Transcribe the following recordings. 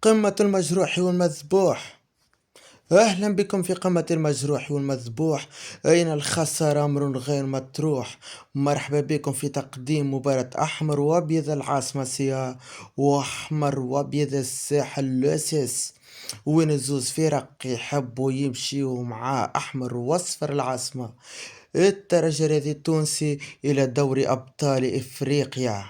قمة المجروح والمذبوح. أهلا بكم في قمة المجروح والمذبوح. أين الخسارة أمر غير مطروح. مرحبا بكم في تقديم مباراة أحمر وأبيض العاصمة سيا وأحمر وأبيض الساحل لوسيس، وين الزوز فرق يحبوا يمشيوا مع أحمر وأصفر العاصمة. الترجي الرياضي التونسي إلى دوري أبطال إفريقيا،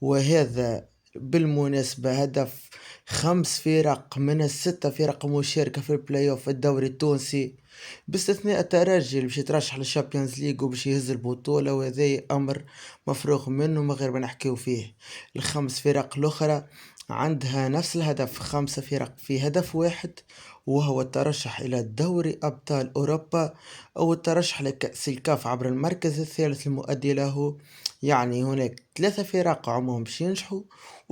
وهذا بالمناسبة هدف 5 فرق من ال6 فرق مشاركة في البلاي اوف الدوري التونسي، باستثناء الترجي اللي باش يترشح للشامبيونز ليج وباش يهز البطولة، وهذا أمر مفروغ منه من غير ما نحكيو فيه. ال5 فرق الأخرى عندها نفس الهدف، 5 فرق في هدف واحد، وهو الترشح إلى دوري أبطال أوروبا أو الترشح لكأس الكاف عبر المركز الثالث المؤدي له. يعني هناك 3 فرق عموما باش ينجحوا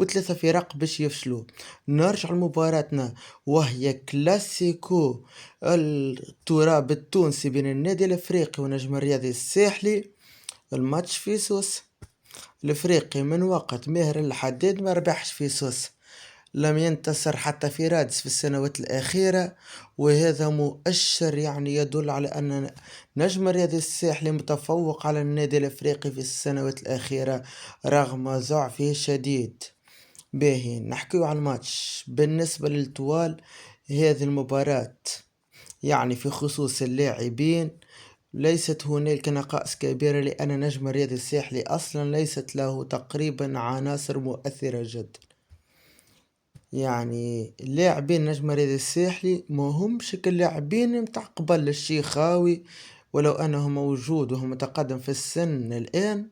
و3 فرق باش يفشلوا. نرجع لمباراتنا وهي كلاسيكو التراب التونسي بين النادي الافريقي ونجم الرياضي الساحلي. الماتش في سوس، الافريقي من وقت ماهر الحداد ما ربحش في سوس، لم ينتصر حتى في رادس في السنوات الأخيرة، وهذا مؤشر يعني يدل على أن نجم الرياضي الساحلي متفوق على النادي الأفريقي في السنوات الأخيرة رغم ضعفه الشديد. باهي نحكيو على الماتش. بالنسبة للطوال هذه المباراة يعني في خصوص اللاعبين ليست هنالك نقائص كبيرة، لأن نجم الرياضي الساحلي أصلا ليست له تقريبا عناصر مؤثرة جدا. يعني اللاعبين نجم الرياضي الساحلي ما همش كاللاعبين متاع قبل الشيخاوي، ولو انه موجود وهو متقدم في السن الان،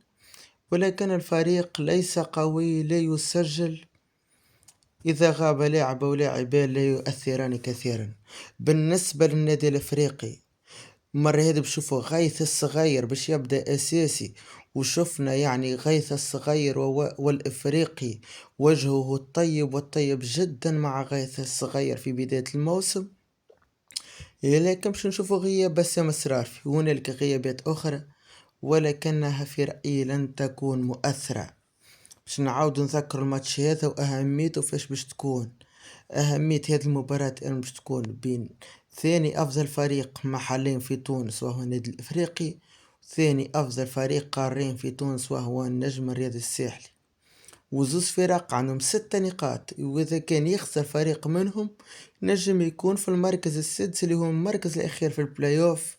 ولكن الفريق ليس قوي، لا يسجل. اذا غاب لاعب او لاعبين لا يؤثران كثيرا. بالنسبة للنادي الافريقي مرة هذه بشوفوا غيث الصغير باش يبدأ أساسي، وشفنا يعني غيث الصغير والإفريقي وجهه الطيب والطيب جدا مع غيث الصغير في بداية الموسم. لكن باش نشوفوا غياب بسام السرافي، وهنالك غيابات أخرى ولكنها في رأيي لن تكون مؤثرة. باش نعاود نذكر الماتش هذا وأهميته فاش باش تكون. أهمية هذه المباراة أن باش تكون بين ثاني أفضل فريق محليا في تونس وهو النادي الإفريقي، ثاني أفضل فريق قارين في تونس وهو النجم الرياضي الساحلي، وزوز فرق عندهم 6 نقاط، وإذا كان يخسر فريق منهم نجم يكون في المركز السادس اللي هو المركز الأخير في البلاي أوف،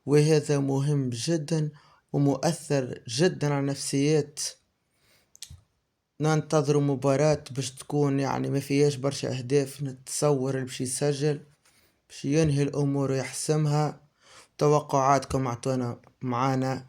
وهذا مهم جدا ومؤثر جدا على نفسيات. ننتظر مباراة باش تكون يعني ما فيهاش برشا أهداف، نتصور اللي باش يسجل باش ينهي الأمور ويحسمها. توقعاتكم معنا